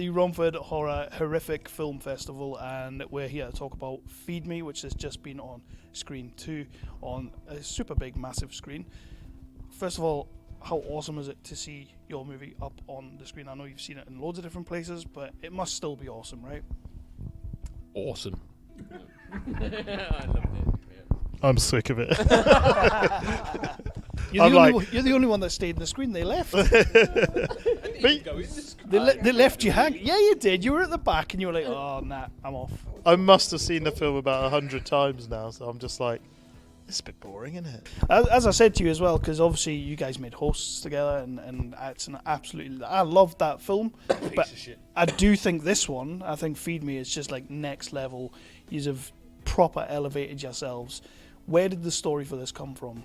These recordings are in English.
the Romrd Horror Horrific Film Festival, and we're here to talk about Feed Me, which has just been on screen 2 on a super big, massive screen. First of all, how awesome is it to see your movie up on the screen? I know you've seen it in loads of different places, but it must still be awesome, right? Awesome. I loved it. I'm sick of it. You're the only one that stayed in the screen. They left. They left you hanging. Yeah, you did. You were at the back and you were like, oh, nah, I'm off. I must have seen the film about 100 times now, so I'm just like, it's a bit boring, isn't it? As I said to you as well, because obviously you guys made Hosts together, and it's an absolutely... I loved that film, but I do think this one, I think Feed Me is just like next level. You've proper elevated yourselves. Where did the story for this come from?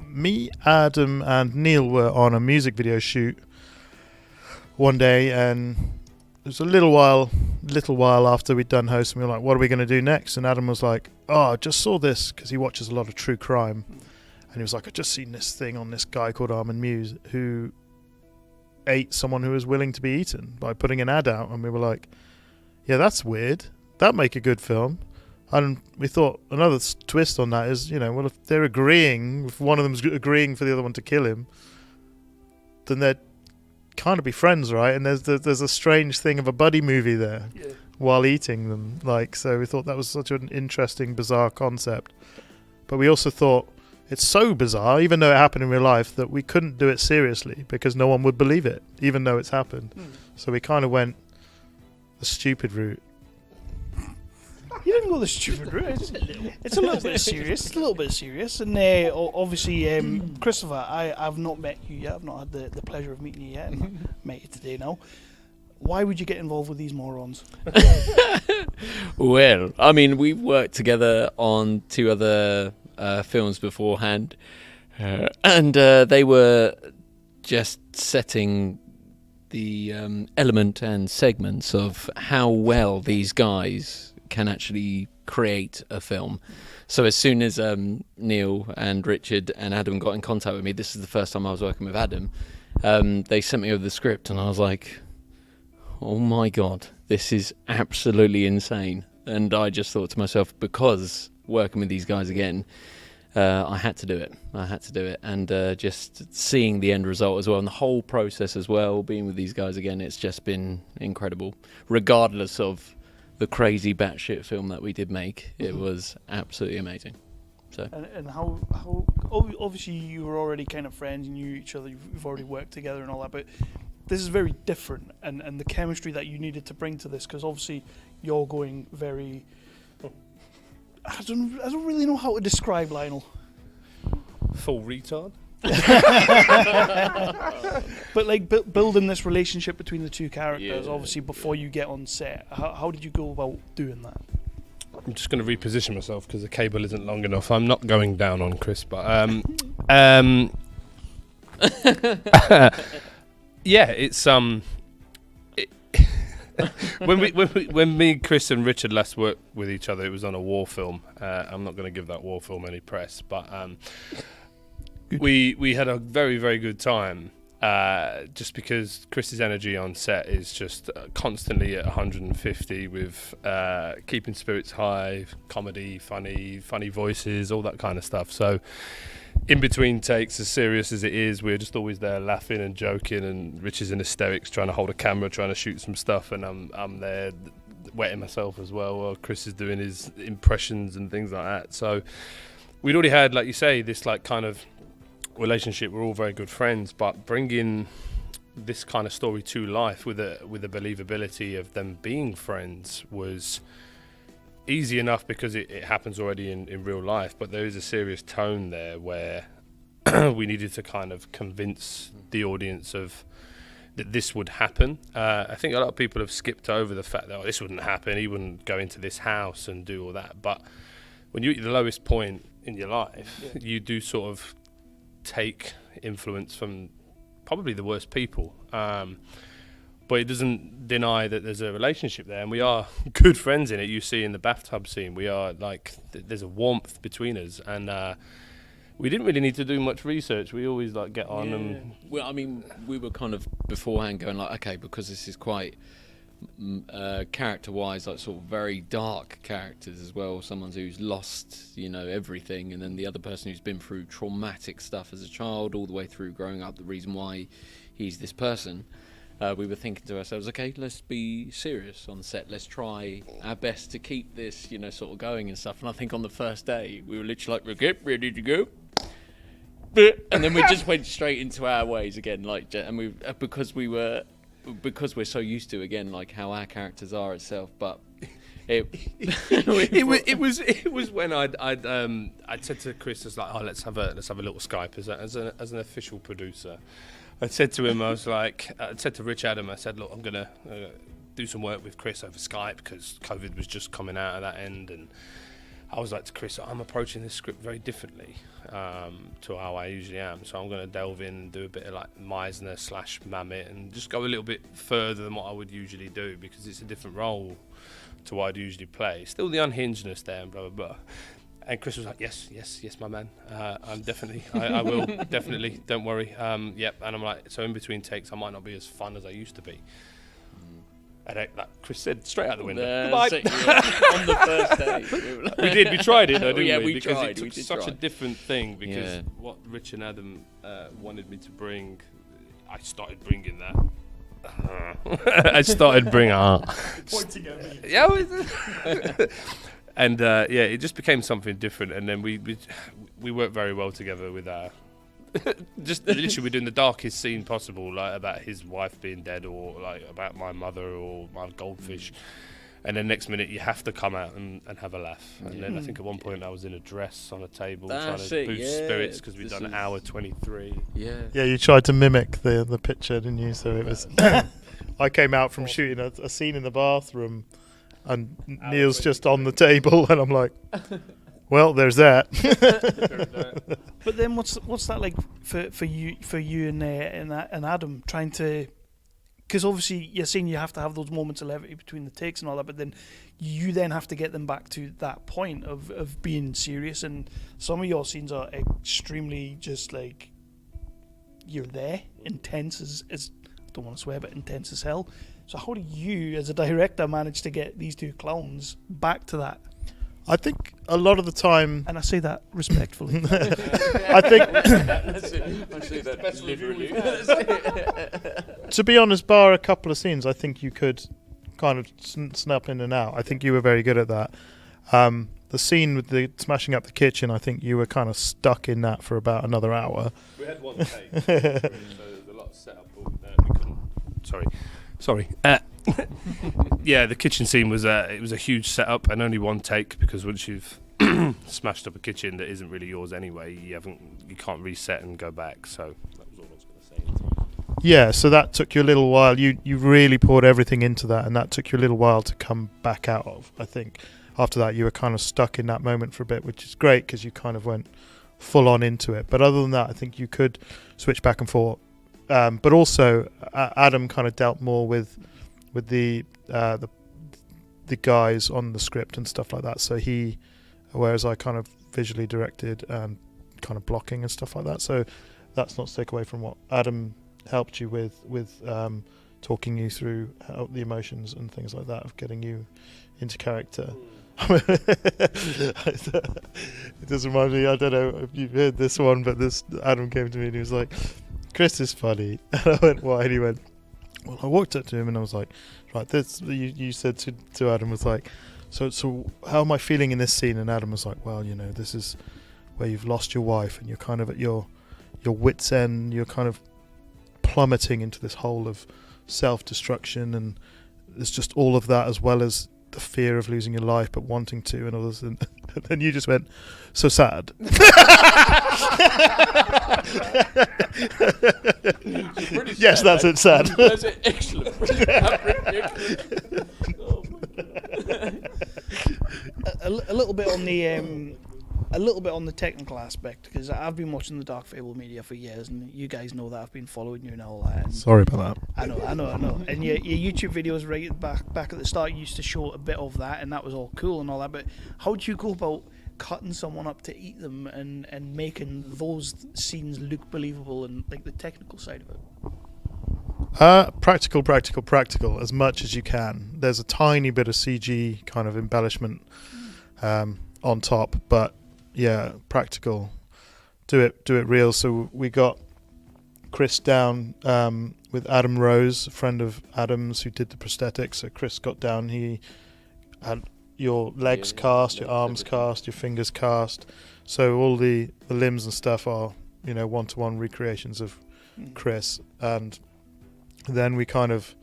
Me, Adam, and Neal were on a music video shoot one day, and it was a little while after we'd done Host, and we were like, what are we going to do next? And Adam was like, oh, I just saw this, because he watches a lot of true crime, and he was like, I've just seen this thing on this guy called Armin Muse who ate someone who was willing to be eaten by putting an ad out. And we were like, yeah, that's weird, that'd make a good film. And we thought another twist on that is, well, if they're agreeing, if one of them's agreeing for the other one to kill him, then they'd kind of be friends, right? And there's a strange thing of a buddy movie there while eating them. So we thought that was such an interesting, bizarre concept. But we also thought it's so bizarre, even though it happened in real life, that we couldn't do it seriously because no one would believe it, even though it's happened. So we kind of went the stupid route. You didn't go the stupid route. It's a little bit serious. It's a little bit serious. And obviously, Christopher, I've not met you yet. I've not had the pleasure of meeting you yet. And met you today now. Why would you get involved with these morons? Well, I mean, we've worked together on 2 other films beforehand. And they were just setting the element and segments of how well these guys can actually create a film. So as soon as Neal and Richard and Adam got in contact with me, this is the first time I was working with Adam, they sent me over the script and I was like, oh my god, this is absolutely insane. And I just thought to myself, because working with these guys again, I had to do it. And just seeing the end result as well, and the whole process as well, being with these guys again, it's just been incredible. Regardless of the crazy batshit film that we did make, it was absolutely amazing. So and how obviously you were already kind of friends, you knew each other, you've already worked together and all that, but this is very different, and the chemistry that you needed to bring to this, because obviously you're going very... I don't really know how to describe Lionel. Full retard. But building this relationship between the 2 characters, obviously before you get on set, how did you go about doing that? I'm just going to reposition myself because the cable isn't long enough. I'm not going down on Chris, but yeah, it's when me, Chris, and Richard last worked with each other, it was on a war film. I'm not going to give that war film any press, but we had a very, very good time. Just because Chris's energy on set is just constantly at 150 with keeping spirits high, comedy, funny voices, all that kind of stuff. So in between takes, as serious as it is, we're just always there laughing and joking, and Rich is in hysterics trying to hold a camera, trying to shoot some stuff, and I'm there wetting myself as well while Chris is doing his impressions and things like that. So we'd already had, like you say, this kind of relationship. We're all very good friends, but bringing this kind of story to life with the believability of them being friends was easy enough because it happens already in real life, but there is a serious tone there where we needed to kind of convince the audience of that this would happen. I think a lot of people have skipped over the fact that this wouldn't happen, he wouldn't go into this house and do all that, but when you're at the lowest point in your life, you do sort of take influence from probably the worst people, but it doesn't deny that there's a relationship there, and we are good friends in it. You see in the bathtub scene, we are there's a warmth between us, and we didn't really need to do much research. We always like get on and Well, I mean, we were kind of beforehand going like, okay, because this is quite character-wise, like sort of very dark characters as well. Someone who's lost, everything, and then the other person who's been through traumatic stuff as a child, all the way through growing up. The reason why he's this person. We were thinking to ourselves, okay, let's be serious on set. Let's try our best to keep this, sort of going and stuff. And I think on the first day, we were literally like, we're good, ready to go. And then we just went straight into our ways again, and we because we're so used to again like how our characters are itself. But it was when I'd said to Chris, "It's like, oh, let's have a little Skype as an official producer." I said to him, I said to Rich Adam, I said, look, I'm gonna do some work with Chris over Skype because COVID was just coming out of that end, and I was like to Chris, I'm approaching this script very differently to how I usually am. So I'm going to delve in and do a bit of like Meisner / Mamet and just go a little bit further than what I would usually do because it's a different role to what I'd usually play. Still the unhingedness there and blah, blah, blah. And Chris was like, yes, my man. I'm definitely, I will, definitely, don't worry. Yep. And I'm like, so in between takes, I might not be as fun as I used to be. And like Chris said, straight out the window. Goodbye. On the first day. We tried it though, didn't we? Because it took such a different thing because what Rich and Adam wanted me to bring, I started bringing that. I started bringing Pointing at me. Yeah. And it just became something different. And then we worked very well together with our... just literally we're doing the darkest scene possible, like about his wife being dead or like about my mother or my goldfish. And then next minute you have to come out and have a laugh. And then I think at one point I was in a dress on a table trying to boost spirits because we'd done hour 23. Yeah, you tried to mimic the picture, didn't you? So it was... I came out from shooting a scene in the bathroom and Neal's just on the table and I'm like... Well, there's that. But then, what's that like for you and Adam trying to? Because obviously you're saying you have to have those moments of levity between the takes and all that, but then you then have to get them back to that point of being serious. And some of your scenes are extremely just like you're there, intense as I don't want to swear, but intense as hell. So how do you, as a director, manage to get these two clowns back to that? I think a lot of the time... And I say that respectfully. I think... I say that literally. To be honest, bar a couple of scenes, I think you could kind of snap in and out. I think you were very good at that. The scene with the smashing up the kitchen, I think you were kind of stuck in that for about another hour. We had one take, so there was a lot set up. We couldn't... Sorry. Yeah, the kitchen scene was it was a huge setup and only one take because once you've smashed up a kitchen that isn't really yours anyway, you can't reset and go back. So that was all I was going to say. Yeah, so that took you a little while. You really poured everything into that, and that took you a little while to come back out of. I think after that you were kind of stuck in that moment for a bit, which is great because you kind of went full on into it. But other than that, I think you could switch back and forth. But also, Adam kind of dealt more with the guys on the script and stuff like that. So whereas I kind of visually directed and kind of blocking and stuff like that. So that's not to take away from what Adam helped you with talking you through the emotions and things like that of getting you into character. It does remind me, I don't know if you've heard this one, but Adam came to me and he was like, Chris is funny. And I went, why? And he went, well, I walked up to him and I was like, right, this you said to Adam was like, so how am I feeling in this scene? And Adam was like, well, this is where you've lost your wife and you're kind of at your wit's end, you're kind of plummeting into this hole of self-destruction, and there's just all of that as well as the fear of losing your life but wanting to and others. And then you just went, so sad. Yes, that's it, sad. That's it, excellent. A little bit on the technical aspect, because I've been watching the Dark Fable media for years, and you guys know that I've been following you and all that. And sorry about that. I know. And your YouTube videos right back at the start used to show a bit of that, and that was all cool and all that. But how do you go about cutting someone up to eat them and making those scenes look believable and like the technical side of it? Practical as much as you can. There's a tiny bit of CG kind of embellishment on top, but yeah, practical. Do it real. So we got Chris down with Adam Rose, a friend of Adam's who did the prosthetics. So Chris got down, he had your legs cast, your arms cast, your fingers cast. So all the limbs and stuff are, one-to-one recreations of Chris. And then we kind of,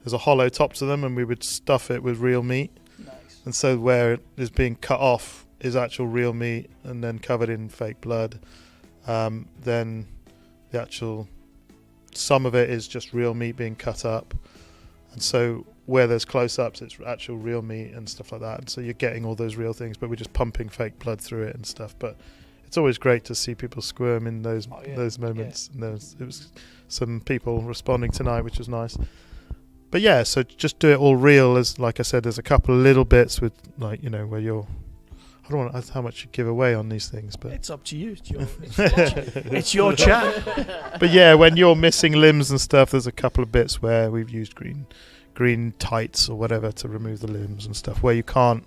there's a hollow top to them, and we would stuff it with real meat. Nice. And so where it is being cut off is actual real meat and then covered in fake blood. Then the actual, some of it is just real meat being cut up. And so where there's close-ups, it's actual real meat and stuff like that. And so you're getting all those real things, but we're just pumping fake blood through it and stuff. But it's always great to see people squirm in those moments. Yeah. And it was some people responding tonight, which was nice. But yeah, so just do it all real. As like I said, there's a couple of little bits with where you're. I don't know how much you give away on these things, but it's up to you. It's your chat. But yeah, when you're missing limbs and stuff, there's a couple of bits where we've used green tights or whatever to remove the limbs and stuff, where you can't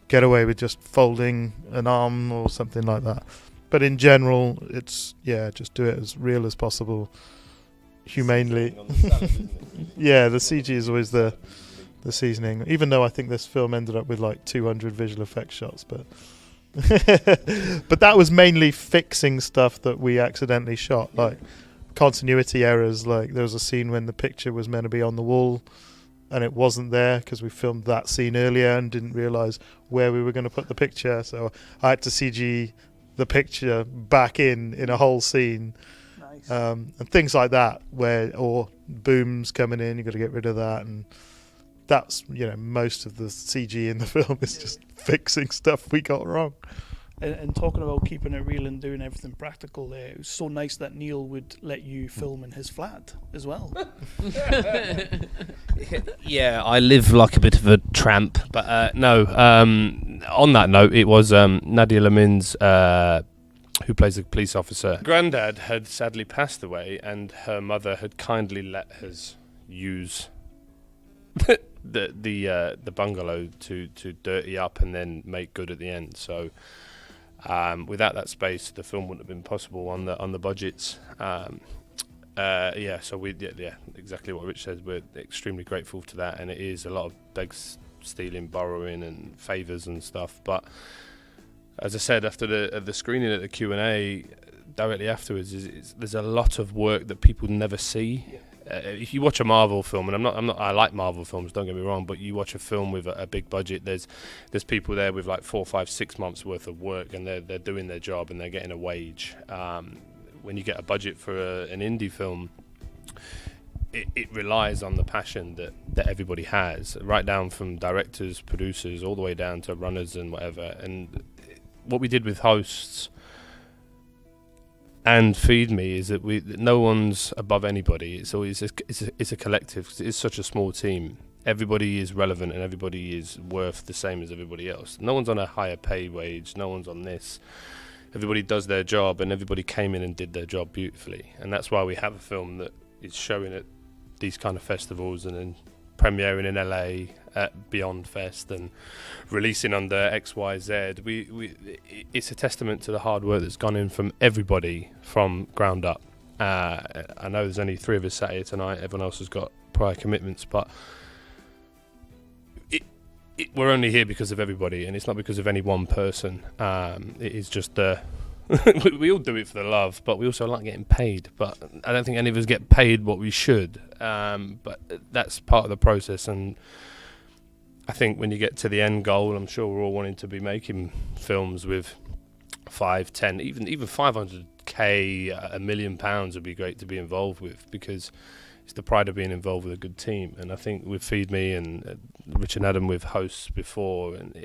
get away with just folding an arm or something like that. But in general, it's just do it as real as possible, humanely. Yeah, the CG is always the seasoning, even though I think this film ended up with like 200 visual effects shots, but but that was mainly fixing stuff that we accidentally shot, like continuity errors. Like there was a scene when the picture was meant to be on the wall and it wasn't there because we filmed that scene earlier and didn't realize where we were going to put the picture, so I had to CG the picture back in a whole scene. Nice. And things like that, or booms coming in, you've got to get rid of that. And that's, most of the CG in the film is just fixing stuff we got wrong. And talking about keeping it real and doing everything practical there, it was so nice that Neal would let you film in his flat as well. Yeah, I live like a bit of a tramp, but no. On that note, it was Nadia Lamin's, who plays a police officer. Granddad had sadly passed away, and her mother had kindly let us use the bungalow to dirty up and then make good at the end. So without that space, the film wouldn't have been possible on the budgets. So exactly what Rich says. We're extremely grateful to that, and it is a lot of begs, stealing, borrowing, and favours and stuff. But as I said, after the screening at the Q&A, directly afterwards, there's a lot of work that people never see. If you watch a Marvel film, and I like Marvel films, don't get me wrong, but you watch a film with a big budget, there's people there with like 4, 5, 6 months worth of work, and they're doing their job and they're getting a wage. When you get a budget for an indie film, it relies on the passion that everybody has, right down from directors, producers, all the way down to runners and whatever. And what we did with Hosts and Feed Me is that no one's above anybody. It's always it's a collective. It's such a small team. Everybody is relevant and everybody is worth the same as everybody else. No one's on a higher pay wage. No one's on this. Everybody does their job, and everybody came in and did their job beautifully. And that's why we have a film that is showing at these kind of festivals and then premiering in LA at Beyond Fest and releasing under XYZ. It's a testament to the hard work that's gone in from everybody from ground up. I know there's only 3 of us sat here tonight. Everyone else has got prior commitments, but we're only here because of everybody, and it's not because of any one person. It is just we all do it for the love, but we also like getting paid. But I don't think any of us get paid what we should. But that's part of the process, and I think when you get to the end goal, I'm sure we're all wanting to be making films with 5, 10, even 500k, £1 million would be great to be involved with, because it's the pride of being involved with a good team. And I think with Feed Me and Rich and Adam with Hosts before, and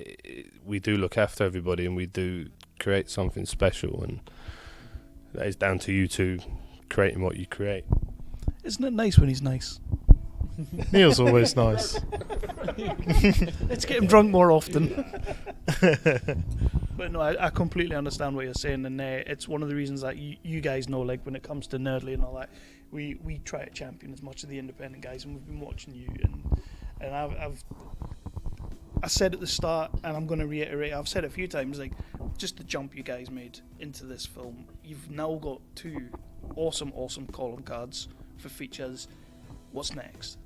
we do look after everybody and we do create something special, and that is down to you two creating what you create. Isn't it nice when he's nice? Neal's always nice. Let's get him drunk more often. But no, I completely understand what you're saying, and it's one of the reasons that you guys know, like when it comes to Nerdly and all that, we try to champion as much of the independent guys, and we've been watching you, and I said at the start, and I'm going to reiterate, I've said it a few times, like, just the jump you guys made into this film. You've now got 2 awesome calling cards for features. What's next?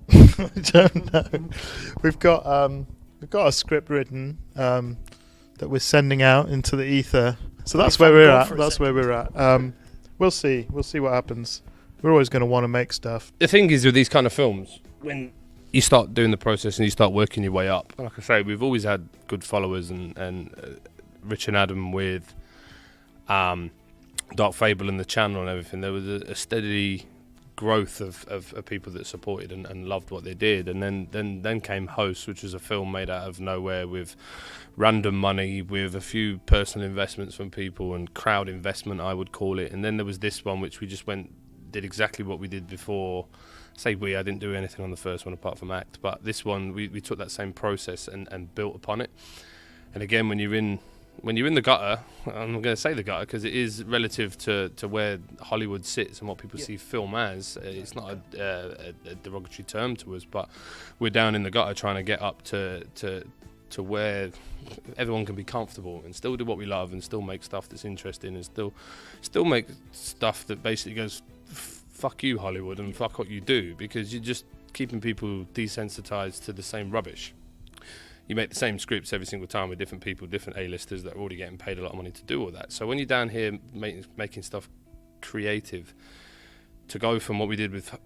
I don't know. We've got a script written that we're sending out into the ether. So that's where we're at. That's where we're at. We'll see. We'll see what happens. We're always going to want to make stuff. The thing is with these kind of films, when you start doing the process and you start working your way up, like I say, we've always had good followers, and Rich and Adam with Dark Fable and the channel and everything, there was a steady growth of people that supported and loved what they did, and then came Host, which was a film made out of nowhere with random money, with a few personal investments from people and crowd investment, I would call it. And then there was this one, which we just did exactly what we did before. I didn't do anything on the first one apart from act, but this one we took that same process and built upon it. And again, when you're in the gutter, I'm going to say the gutter because it is relative to where Hollywood sits and what people see film as. It's not a derogatory term to us, but we're down in the gutter trying to get up to where everyone can be comfortable and still do what we love and still make stuff that's interesting and still make stuff that basically goes, fuck you, Hollywood, and fuck what you do, because you're just keeping people desensitized to the same rubbish. You make the same scripts every single time with different people, different A-listers that are already getting paid a lot of money to do all that. So when you're down here making stuff creative, to go from what we did with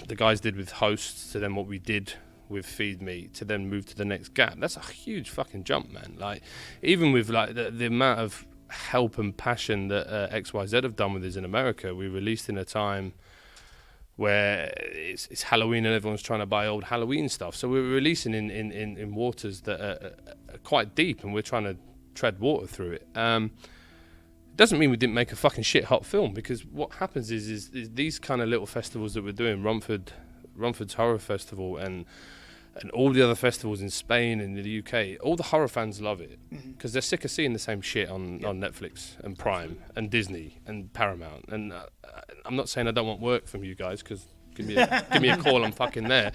the guys did with Hosts to then what we did with Feed Me to then move to the next gap, that's a huge fucking jump, man. Like, even with like the amount of help and passion that XYZ have done with us in America, we released in a time where it's Halloween and everyone's trying to buy old Halloween stuff. So we're releasing in waters that are quite deep, and we're trying to tread water through it. Doesn't mean we didn't make a fucking shit hot film, because what happens is these kind of little festivals that we're doing, Romrd Horror Festival and all the other festivals in Spain and in the UK, all the horror fans love it because they're sick of seeing the same shit on Netflix and Prime and Disney and Paramount. And I'm not saying I don't want work from you guys, because give me a call, I'm fucking there.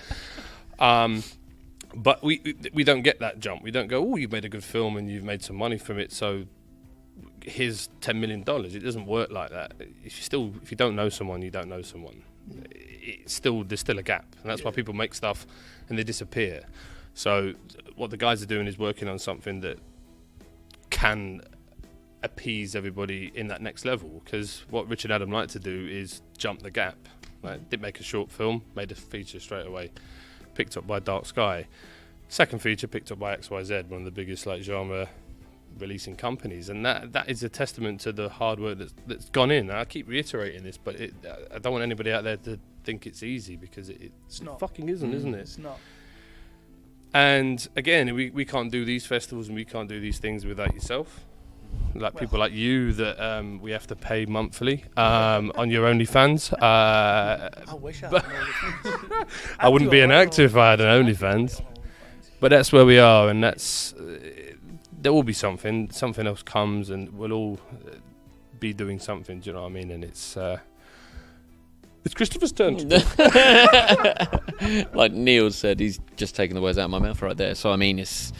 But we don't get that jump. We don't go, oh, you've made a good film and you've made some money from it, so here's $10 million. It doesn't work like that. If you don't know someone, you don't know someone. There's still a gap, and that's why people make stuff and they disappear. So what the guys are doing is working on something that can appease everybody in that next level, because what Rich and Adam like to do is jump the gap. Like, did make a short film, made a feature straight away, picked up by Dark Sky. Second feature picked up by XYZ, one of the biggest like genre releasing companies, and that is a testament to the hard work that's gone in. And I keep reiterating this, but I don't want anybody out there to think it's easy, because it's not. Fucking isn't it? It's not. And again, we can't do these festivals and we can't do these things without yourself. People like you that we have to pay monthly on your OnlyFans. I wish I had an OnlyFans. I wouldn't be an actor if I had an OnlyFans. But that's where we are, and that's there will be something else comes, and we'll all be doing something. Do you know what I mean? And it's Christopher's turn. Like Neal said, he's just taken the words out of my mouth right there. So I mean, it's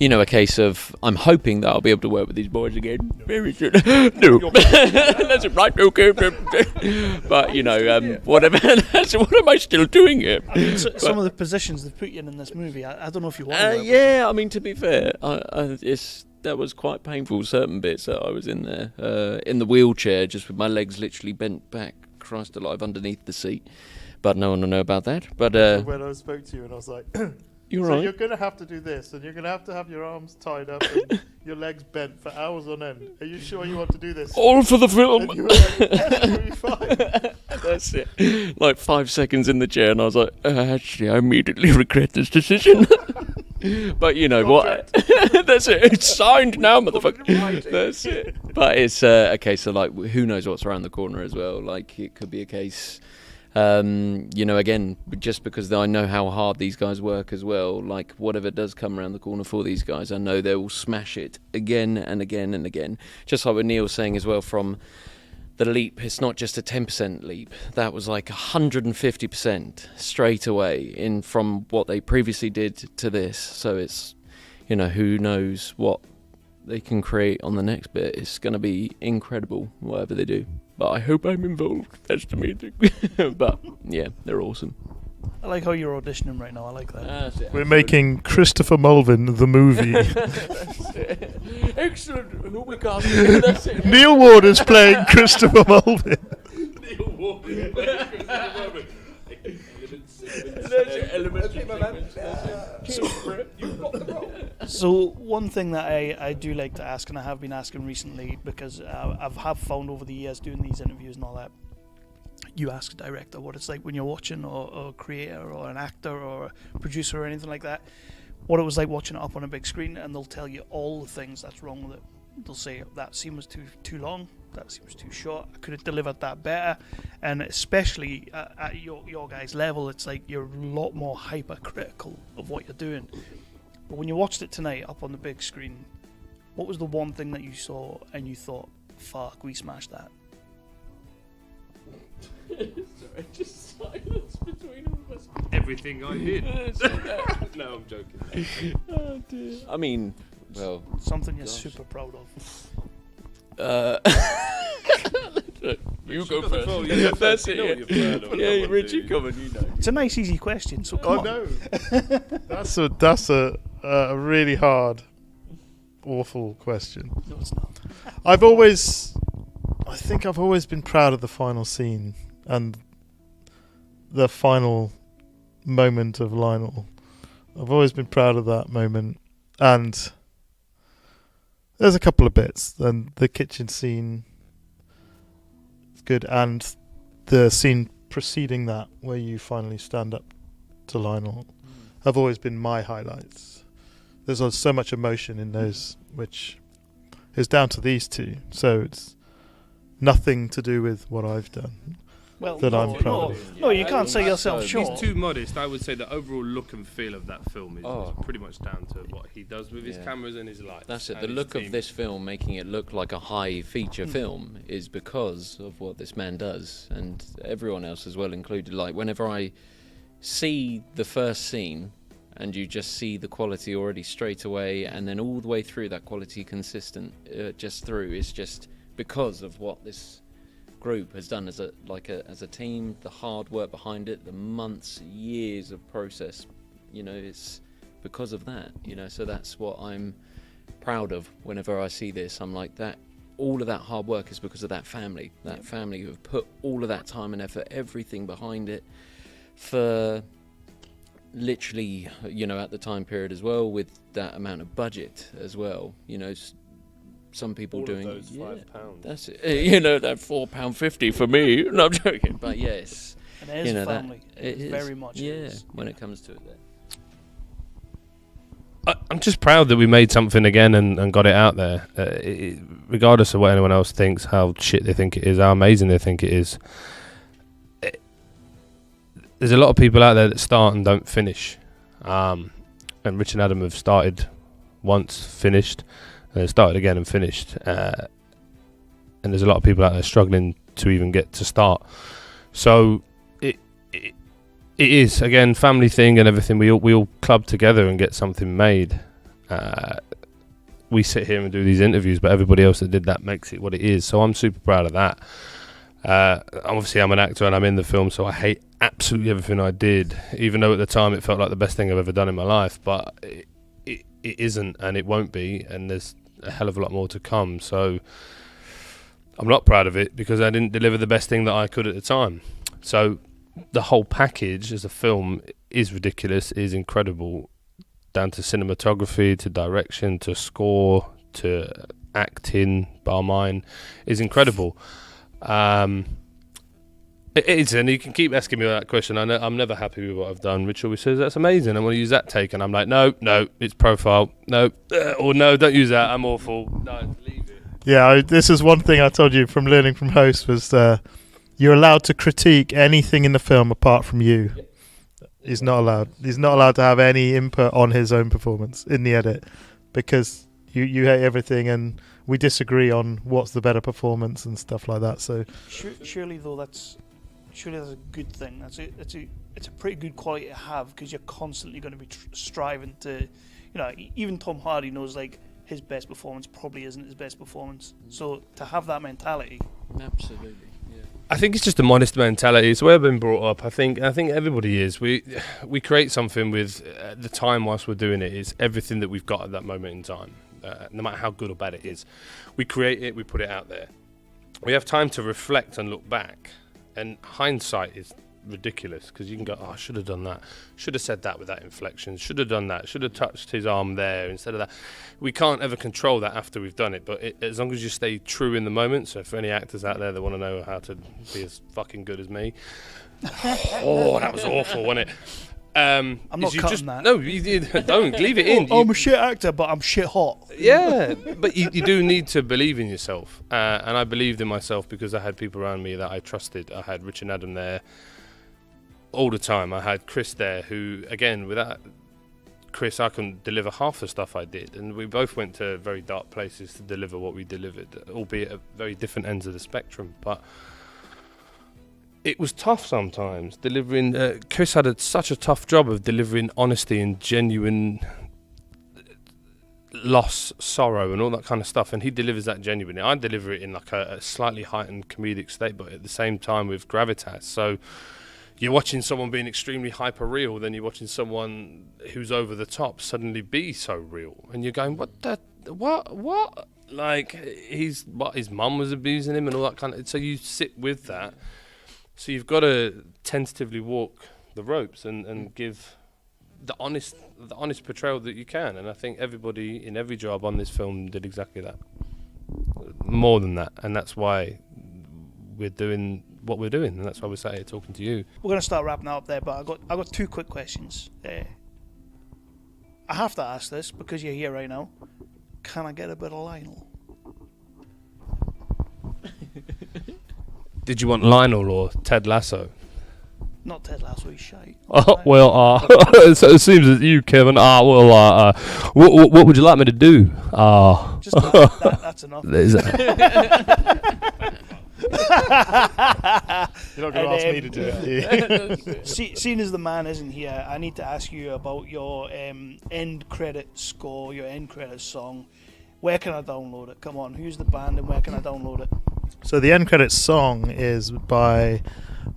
a case of I'm hoping that I'll be able to work with these boys again very soon. No, that's right. Okay, but whatever. What am I still doing here? I mean, some of the positions they've put you in this movie, I don't know if you want to. Yeah, I mean, to be fair, that was quite painful. Certain bits that I was in there, in the wheelchair, just with my legs literally bent back. Christ alive, underneath the seat, but no one will know about that. But when I spoke to you and I was like, you're so right. You're going to have to do this, and you're going to have your arms tied up and your legs bent for hours on end. Are you sure you want to do this? All for the film. And you were like, yes, you'll be fine. That's it. Like 5 seconds in the chair, and I was like, actually, I immediately regret this decision. But you know what? That's it. It's signed now, motherfucker. That's it. But it's a case of like, who knows what's around the corner as well. Like, it could be a case Again, just because I know how hard these guys work as well, like whatever does come around the corner for these guys, I know they will smash it again and again and again. Just like what Neil was saying as well, from the leap, it's not just a 10% leap. That was like 150% straight away from what they previously did to this. So it's, who knows what they can create on the next bit. It's going to be incredible, whatever they do. But I hope I'm involved. That's the main thing. But yeah, they're awesome. I like how you're auditioning right now. I like that. We're making Christopher Mulvin the movie. Excellent. Who we casting? That's it. Neal Ward is playing Christopher Mulvin. Neal Ward is playing Christopher Mulvin. So one thing that I do like to ask, and I have been asking recently, because I've found over the years doing these interviews and all that, you ask a director what it's like when you're watching, or a creator or an actor or a producer or anything like that, what it was like watching it up on a big screen, and they'll tell you all the things that's wrong with it. They'll say that scene was too long, that scene was too short, I could have delivered that better. And especially at your guys' level, it's like you're a lot more hypercritical of what you're doing. But when you watched it tonight up on the big screen, what was the one thing that you saw and you thought, fuck, we smashed that? Sorry, just silence between all of us. Everything I did. No, I'm joking. Oh dear. I mean, well, something you're super proud of. You go first. That's it. Yeah, Richie, come on, you know. It's a nice, easy question. So come on. No, that's a really hard, awful question. No, it's not. I think I've always been proud of the final scene and the final moment of Lionel. I've always been proud of that moment, and there's a couple of bits, and the kitchen scene is good, and the scene preceding that where you finally stand up to Lionel have always been my highlights. There's so much emotion in those, which is down to these two, so it's nothing to do with what I've done. Well, that I'm proud of. No, you can't say yourself short. He's too modest. I would say the overall look and feel of that film is pretty much down to what he does with his cameras and his lights. That's it. The look of this film, making it look like a high feature film, is because of what this man does, and everyone else as well included. Like, whenever I see the first scene and you just see the quality already straight away, and then all the way through that quality consistent just through, is just because of what this group has done as a team, the hard work behind it, the months, years of process, it's because of that, so that's what I'm proud of. Whenever I see this, I'm like, that all of that hard work is because of that family who have put all of that time and effort, everything behind it, for literally, at the time period as well, with that amount of budget as well, some people all doing of those £5. That's it. That £4.50 for me. No, I'm joking. But yes, and it is family. It is very much. Yeah, when it comes to it. I'm just proud that we made something again and got it out there. Regardless of what anyone else thinks, how shit they think it is, how amazing they think it is. There's a lot of people out there that start and don't finish. And Rich and Adam have started once, finished. Started again and finished, and there's a lot of people out there struggling to even get to start. So it is again family thing and everything. We all club together and get something made. We sit here and do these interviews, but everybody else that did that makes it what it is. So I'm super proud of that. Obviously, I'm an actor and I'm in the film, so I hate absolutely everything I did. Even though at the time it felt like the best thing I've ever done in my life, but it isn't, and it won't be, and there's a hell of a lot more to come. So I'm not proud of it because I didn't deliver the best thing that I could at the time. So the whole package as a film is ridiculous, is incredible, down to cinematography, to direction, to score, to acting, bar mine, is incredible. It is, and you can keep asking me that question. I'm never happy with what I've done. Rich always says, that's amazing, I want to use that take, and I'm like, no, it's profile, no, or no, don't use that, I'm awful, no, leave it. Yeah, this is one thing I told you from learning from hosts was You're allowed to critique anything in the film apart from you. He's not allowed. He's not allowed to have any input on his own performance in the edit, because you hate everything and we disagree on what's the better performance and stuff like that. So surely that's a good thing. It's a pretty good quality to have, because you're constantly going to be striving to, even Tom Hardy knows like his best performance probably isn't his best performance. So to have that mentality, Absolutely. Yeah. I think it's just a modest mentality. It's where I've been brought up. I think everybody is. We create something with the time whilst we're doing it is everything that we've got at that moment in time. No matter how good or bad it is, we create it, we put it out there. We have time to reflect and look back, and hindsight is ridiculous, because you can go, oh, I should have done that, should have said that with that inflection, should have done that, should have touched his arm there instead of that. We can't ever control that after we've done it, but as long as you stay true in the moment. So for any actors out there that want to know how to be as fucking good as me, oh, that was awful, wasn't it? I'm not cutting that. No, you don't leave it in. I'm a shit actor, but I'm shit hot. Yeah, but you do need to believe in yourself, and I believed in myself because I had people around me that I trusted. I had Rich and Adam there all the time. I had Chris there, who, again, without Chris, I couldn't deliver half the stuff I did, and we both went to very dark places to deliver what we delivered, albeit at very different ends of the spectrum. But it was tough sometimes delivering. Chris had such a tough job of delivering honesty and genuine loss, sorrow, and all that kind of stuff, and he delivers that genuinely. I deliver it in like a slightly heightened comedic state, but at the same time with gravitas. So you're watching someone being extremely hyper real, then you're watching someone who's over the top suddenly be so real, and you're going, what? Like his mum was abusing him and all that kind of. So you sit with that. So you've got to tentatively walk the ropes and give the honest portrayal that you can. And I think everybody in every job on this film did exactly that. More than that. And that's why we're doing what we're doing. And that's why we're sat here talking to you. We're going to start wrapping up there, but I got two quick questions. I have to ask this because you're here right now. Can I get a bit of Lionel? Did you want Lionel or Ted Lasso? Not Ted Lasso, he's shite. Oh, well, so it seems that you, Kevin. What would you like me to do? Just that's enough. You're not going to ask me to do it. Seeing as the man isn't here, I need to ask you about your end credit score, your end credit song. Where can I download it? Come on, who's the band and where can I download it? So the end credits song is by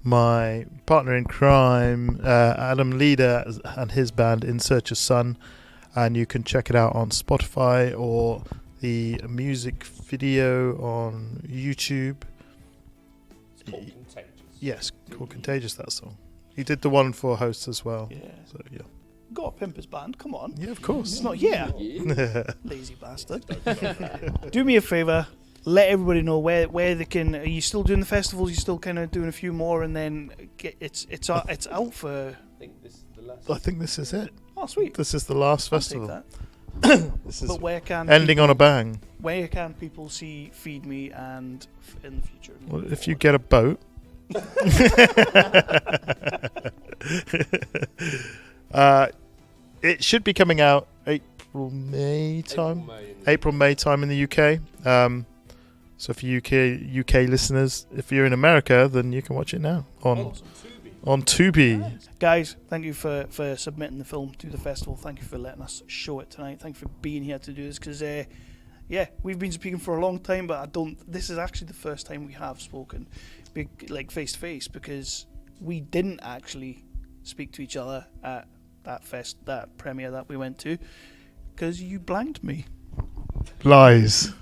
my partner in crime, Adam Leader, and his band In Search of Sun, and you can check it out on Spotify or the music video on YouTube. It's called Contagious. Yes, called Contagious, that song. He did the one for Hosts as well. Yeah. So yeah. Got a pimp his band, come on. Yeah, of course. It's not here. Lazy bastard. Do me a favour, let everybody know where they can. Are you still doing the festivals? Are you still kind of doing a few more, and then it's out for. I think this is it. Oh, sweet. This is the last I'll festival. take that. This is But where can ending on a bang. Where can people see Feed Me and in the future? Well, if you get a boat. It should be coming out April-May time. April-May time in the UK. So for UK listeners, if you're in America, then you can watch it now on Tubi. Guys, thank you for submitting the film to the festival. Thank you for letting us show it tonight. Thank you for being here to do this, because we've been speaking for a long time, but this is actually the first time we have spoken like face to face, because we didn't actually speak to each other at that premiere that we went to, because you blanked me. Lies.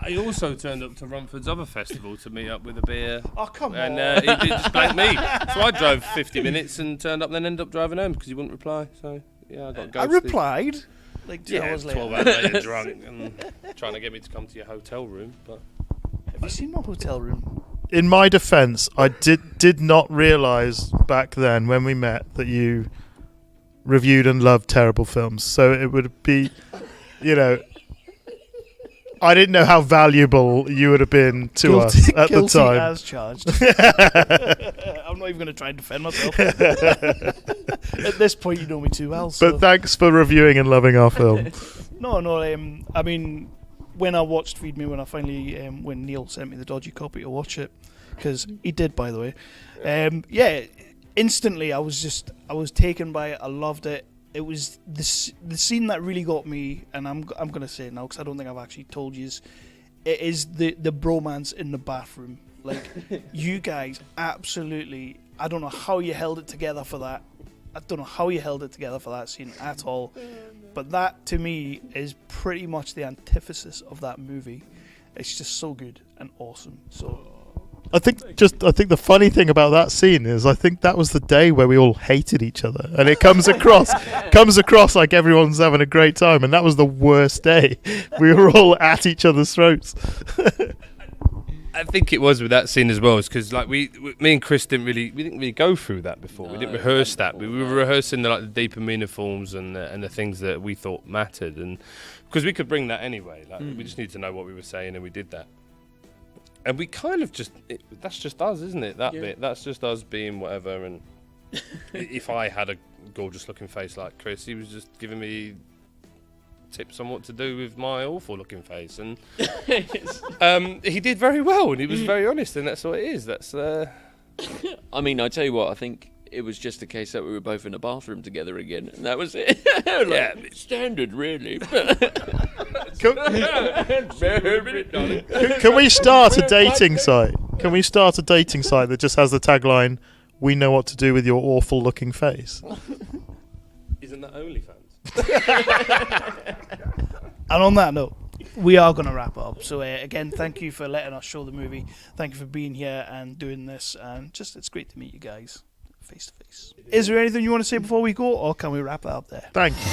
I also turned up to Romford's other festival to meet up with a beer. Oh, come on. And he did just blank me. So I drove 50 minutes and turned up, then ended up driving home because he wouldn't reply. So, yeah, I got ghosted. I replied like 2 hours later. 12 hours later, drunk and trying to get me to come to your hotel room. But have you seen my hotel room? In my defence, I did not realise back then when we met that you reviewed and loved terrible films. So it would be, I didn't know how valuable you would have been to us at the Guilty time. as charged. I'm not even going to try and defend myself. At this point, you know me too well. So. But thanks for reviewing and loving our film. No. I mean, when I watched Feed Me, when I finally, when Neil sent me the dodgy copy to watch it, because he did, by the way. Yeah, instantly I was taken by it. I loved it. It was the scene that really got me, and I'm gonna say it now because I don't think I've actually told you. It is the bromance in the bathroom. Like, you guys absolutely. I don't know how you held it together for that. I don't know how you held it together for that scene at all. But that to me is pretty much the antithesis of that movie. It's just so good and awesome. So. I think the funny thing about that scene is I think that was the day where we all hated each other, and it comes across like everyone's having a great time, and that was the worst day. We were all at each other's throats. I think it was with that scene as well, because like me and Chris didn't really go through that before. We didn't rehearse that. We were rehearsing the deeper meaner forms and the things that we thought mattered, and because we could bring that anyway. Like we just needed to know what we were saying, and we did that. And we kind of that's just us, isn't it? That bit, that's just us being whatever. And if I had a gorgeous looking face like Chris, he was just giving me tips on what to do with my awful looking face. And he did very well, and he was very honest, and that's what it is. That's. I mean, I tell you what, I think it was just a case that we were both in a bathroom together again, and that was it. Yeah, standard, really. Can we start a dating site? Can we start a dating site that just has the tagline, "We know what to do with your awful looking face"? Isn't that OnlyFans? And on that note, we are going to wrap up. So again, thank you for letting us show the movie. Thank you for being here and doing this. And just, it's great to meet you guys face to face. Is there anything you want to say before we go, or can we wrap it up there? Thank you.